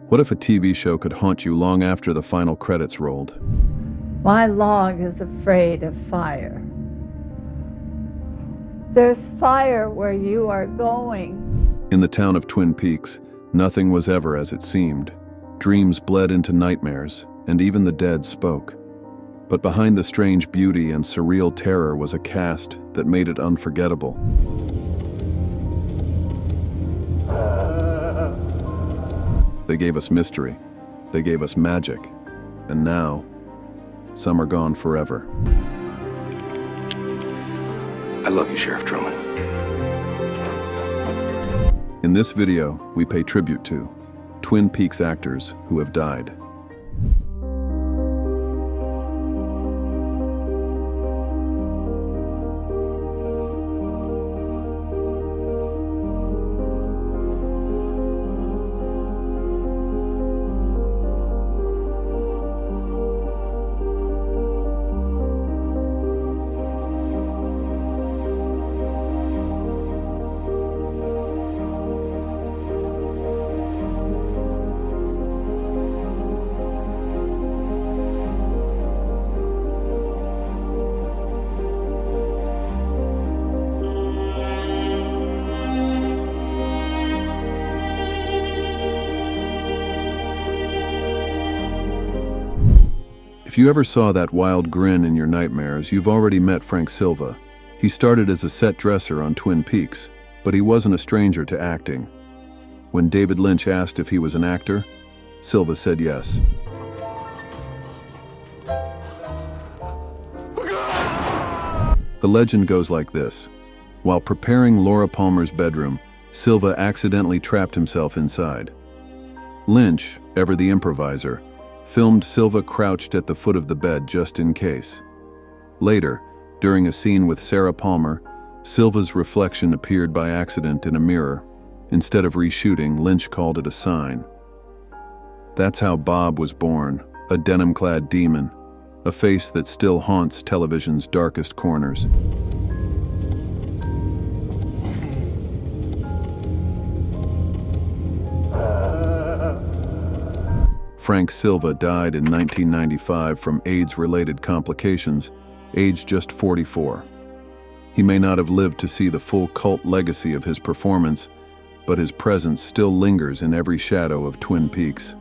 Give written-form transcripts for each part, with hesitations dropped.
What if a TV show could haunt you long after the final credits rolled? My log is afraid of fire. There's fire where you are going. In the town of Twin Peaks, nothing was ever as it seemed. Dreams bled into nightmares, and even the dead spoke. But behind the strange beauty and surreal terror was a cast that made it unforgettable. They gave us mystery, they gave us magic, and now, some are gone forever. I love you, Sheriff Truman. In this video, we pay tribute to Twin Peaks actors who have died. If you ever saw that wild grin in your nightmares, you've already met Frank Silva. He started as a set dresser on Twin Peaks, but he wasn't a stranger to acting. When David Lynch asked if he was an actor, Silva said yes. The legend goes like this. While preparing Laura Palmer's bedroom, Silva accidentally trapped himself inside. Lynch, ever the improviser, filmed Silva crouched at the foot of the bed just in case. Later, during a scene with Sarah Palmer, Silva's reflection appeared by accident in a mirror. Instead of reshooting, Lynch called it a sign. That's how Bob was born, a denim-clad demon, a face that still haunts television's darkest corners. Frank Silva died in 1995 from AIDS-related complications, aged just 44. He may not have lived to see the full cult legacy of his performance, but his presence still lingers in every shadow of Twin Peaks.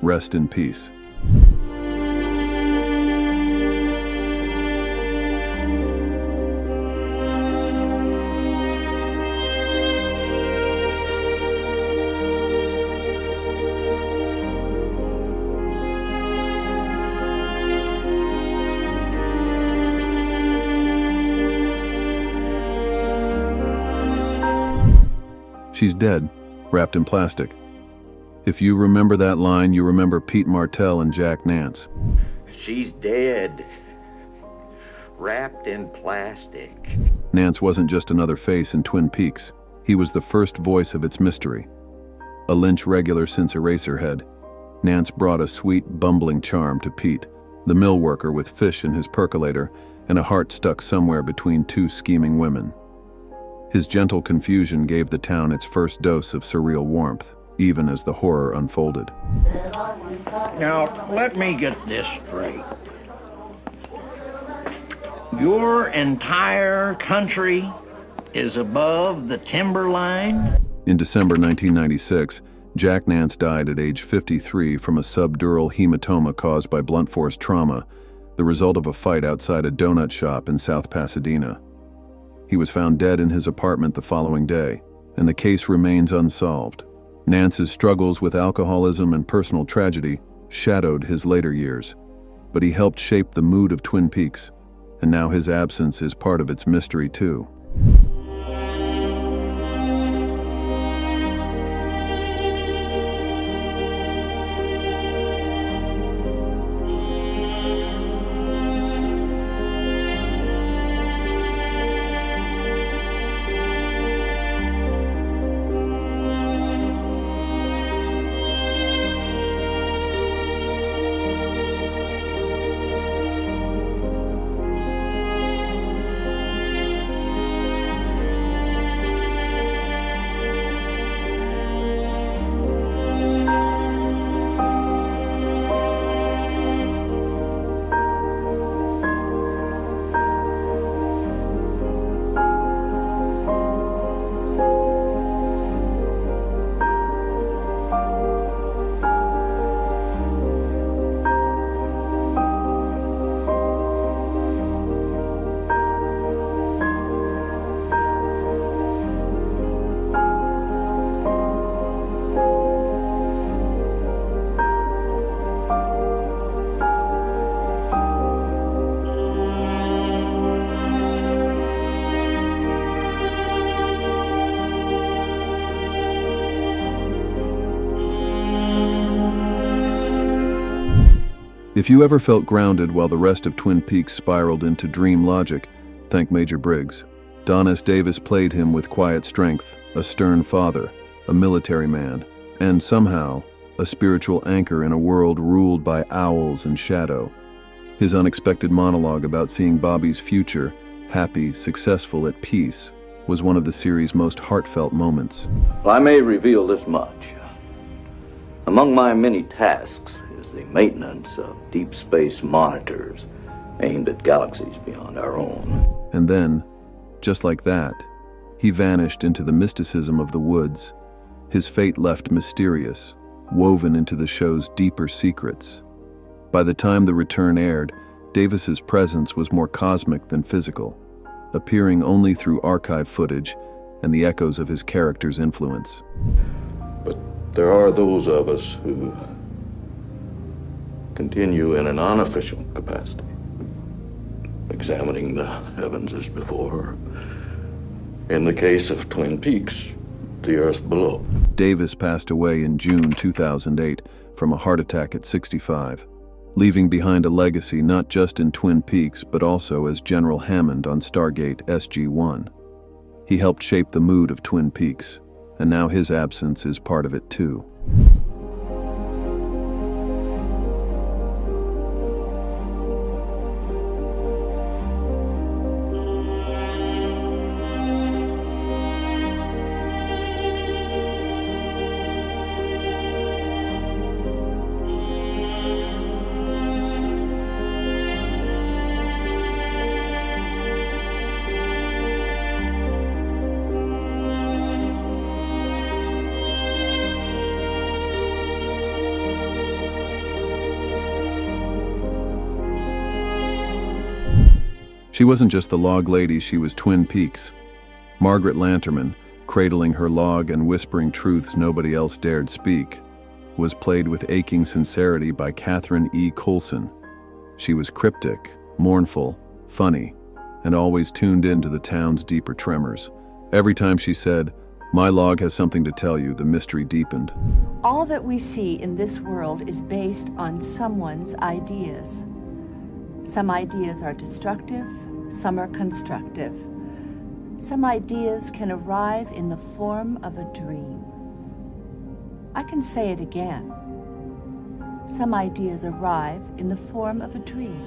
Rest in peace. She's dead, wrapped in plastic. If you remember that line, you remember Pete Martell and Jack Nance. She's dead, wrapped in plastic. Nance wasn't just another face in Twin Peaks. He was the first voice of its mystery. A Lynch regular since Eraserhead, Nance brought a sweet, bumbling charm to Pete, the mill worker with fish in his percolator and a heart stuck somewhere between two scheming women. His gentle confusion gave the town its first dose of surreal warmth, even as the horror unfolded. Now, let me get this straight. Your entire country is above the timberline? In December 1996, Jack Nance died at age 53 from a subdural hematoma caused by blunt force trauma, the result of a fight outside a donut shop in South Pasadena. He was found dead in his apartment the following day, and the case remains unsolved. Nance's struggles with alcoholism and personal tragedy shadowed his later years, but he helped shape the mood of Twin Peaks, and now his absence is part of its mystery too. If you ever felt grounded while the rest of Twin Peaks spiraled into dream logic, thank Major Briggs. Don S. Davis played him with quiet strength, a stern father, a military man, and somehow, a spiritual anchor in a world ruled by owls and shadow. His unexpected monologue about seeing Bobby's future, happy, successful, at peace, was one of the series' most heartfelt moments. Well, I may reveal this much. Among my many tasks is the maintenance of deep space monitors aimed at galaxies beyond our own. And then, just like that, he vanished into the mysticism of the woods, his fate left mysterious, woven into the show's deeper secrets. By the time The Return aired, Davis's presence was more cosmic than physical, appearing only through archive footage and the echoes of his character's influence. But there are those of us who continue in an unofficial capacity, examining the heavens as before. In the case of Twin Peaks, the earth below. Davis passed away in June 2008 from a heart attack at 65, leaving behind a legacy not just in Twin Peaks but also as General Hammond on Stargate SG-1. He helped shape the mood of Twin Peaks, and now his absence is part of it too. She wasn't just the log lady, she was Twin Peaks. Margaret Lanterman, cradling her log and whispering truths nobody else dared speak, was played with aching sincerity by Catherine E. Coulson. She was cryptic, mournful, funny, and always tuned into the town's deeper tremors. Every time she said, "My log has something to tell you," the mystery deepened. All that we see in this world is based on someone's ideas. Some ideas are destructive, some are constructive. Some ideas can arrive in the form of a dream. I can say it again. Some ideas arrive in the form of a dream.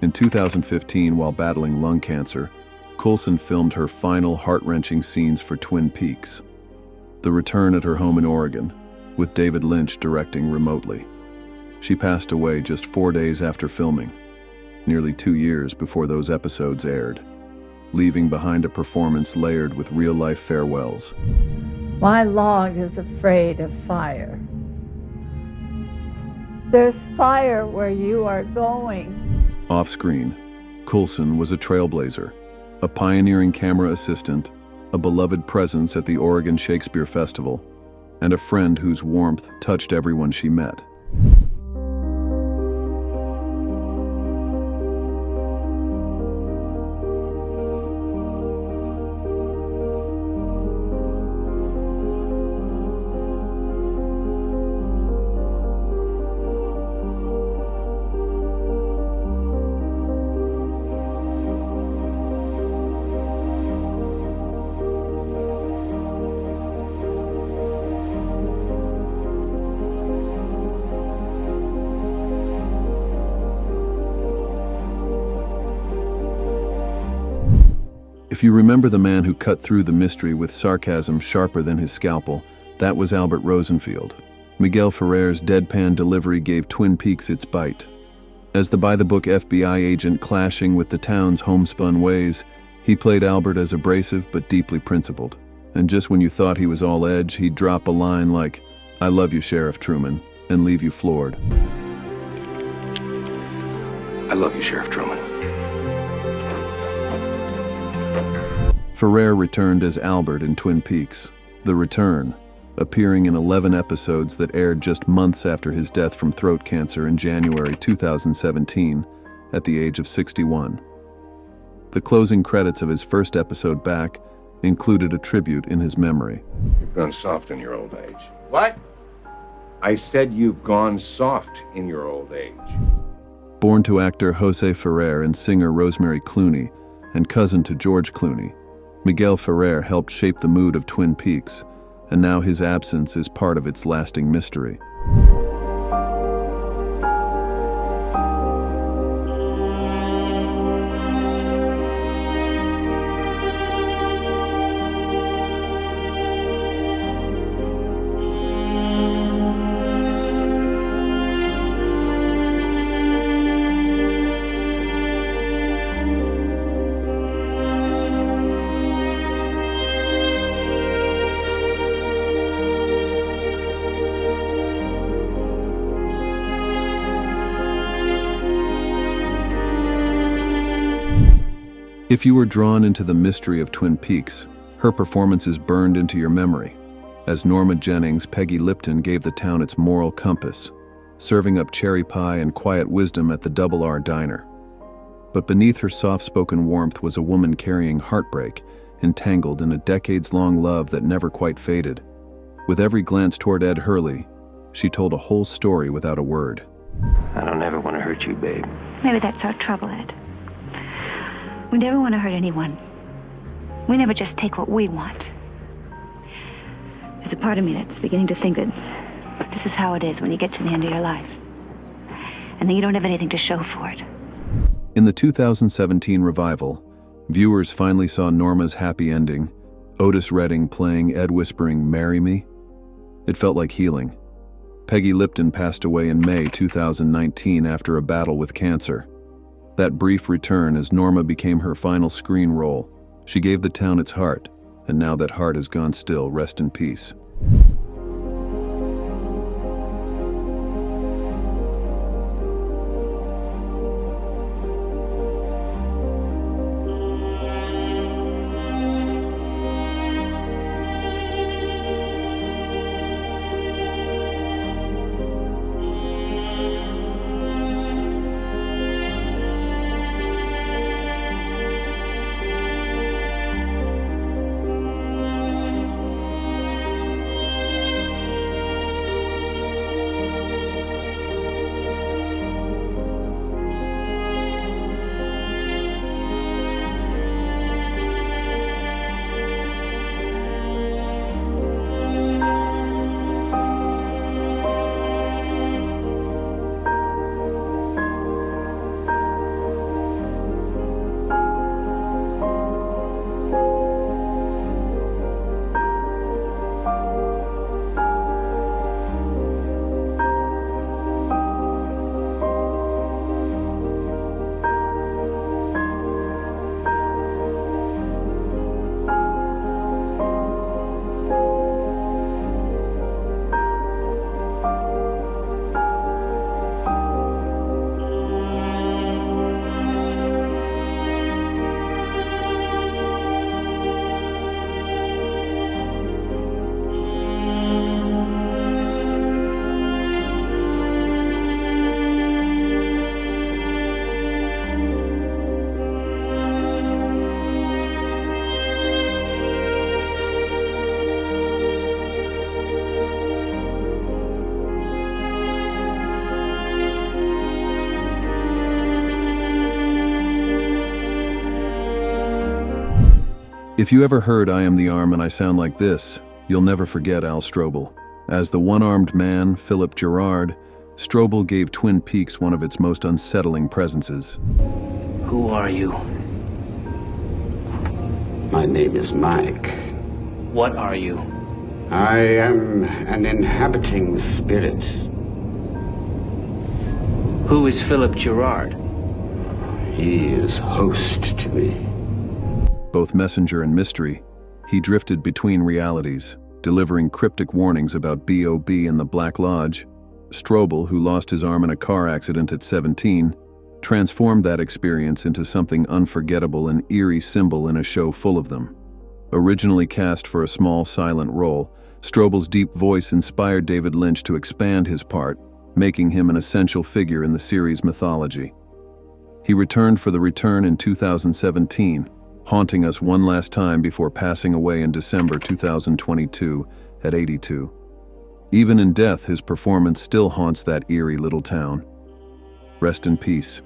In 2015, while battling lung cancer, Coulson filmed her final heart-wrenching scenes for Twin Peaks: The Return at her home in Oregon, with David Lynch directing remotely. She passed away just 4 days after filming, nearly 2 years before those episodes aired, leaving behind a performance layered with real-life farewells. My log is afraid of fire. There's fire where you are going. Off-screen, Coulson was a trailblazer, a pioneering camera assistant, a beloved presence at the Oregon Shakespeare Festival, and a friend whose warmth touched everyone she met. If you remember the man who cut through the mystery with sarcasm sharper than his scalpel, that was Albert Rosenfield. Miguel Ferrer's deadpan delivery gave Twin Peaks its bite. As the by-the-book FBI agent clashing with the town's homespun ways, he played Albert as abrasive but deeply principled. And just when you thought he was all edge, he'd drop a line like, "I love you, Sheriff Truman," and leave you floored. I love you, Sheriff Truman. Ferrer returned as Albert in Twin Peaks: The Return, appearing in 11 episodes that aired just months after his death from throat cancer in January 2017, at the age of 61. The closing credits of his first episode back included a tribute in his memory. You've gone soft in your old age. What? I said you've gone soft in your old age. Born to actor Jose Ferrer and singer Rosemary Clooney, and cousin to George Clooney, Miguel Ferrer helped shape the mood of Twin Peaks, and now his absence is part of its lasting mystery. If you were drawn into the mystery of Twin Peaks, her performance is burned into your memory. As Norma Jennings, Peggy Lipton gave the town its moral compass, serving up cherry pie and quiet wisdom at the Double R Diner. But beneath her soft-spoken warmth was a woman carrying heartbreak, entangled in a decades-long love that never quite faded. With every glance toward Ed Hurley, she told a whole story without a word. I don't ever want to hurt you, babe. Maybe that's our trouble, Ed. We never want to hurt anyone. We never just take what we want. There's a part of me that's beginning to think that this is how it is when you get to the end of your life. And then you don't have anything to show for it. In the 2017 revival, viewers finally saw Norma's happy ending, Otis Redding playing Ed whispering, "Marry me." It felt like healing. Peggy Lipton passed away in May 2019 after a battle with cancer. That brief return as Norma became her final screen role. She gave the town its heart, and now that heart has gone still. Rest in peace. If you ever heard "I am the arm and I sound like this," you'll never forget Al Strobel. As the one-armed man, Philip Gerard, Strobel gave Twin Peaks one of its most unsettling presences. Who are you? My name is Mike. What are you? I am an inhabiting spirit. Who is Philip Gerard? He is host to me. Both messenger and mystery, he drifted between realities, delivering cryptic warnings about B.O.B. and the Black Lodge. Strobel, who lost his arm in a car accident at 17, transformed that experience into something unforgettable, an eerie symbol in a show full of them. Originally cast for a small silent role, Strobel's deep voice inspired David Lynch to expand his part, making him an essential figure in the series' mythology. He returned for the return in 2017, haunting us one last time before passing away in December 2022 at 82. Even in death, his performance still haunts that eerie little town. Rest in peace.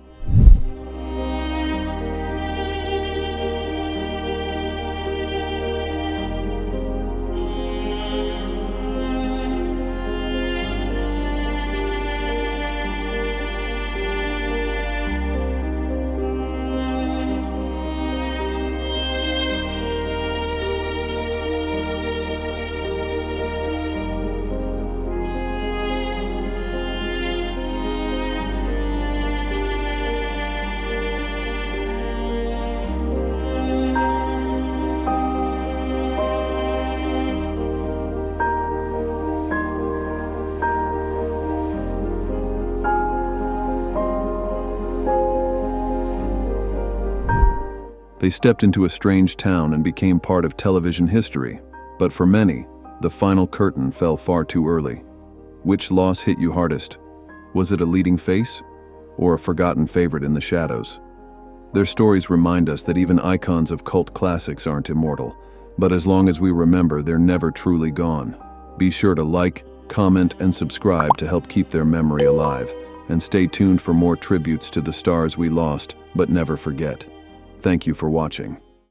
They stepped into a strange town and became part of television history. But for many, the final curtain fell far too early. Which loss hit you hardest? Was it a leading face or a forgotten favorite in the shadows? Their stories remind us that even icons of cult classics aren't immortal, but as long as we remember, they're never truly gone. Be sure to like, comment, and subscribe to help keep their memory alive, and stay tuned for more tributes to the stars we lost but never forget. Thank you for watching.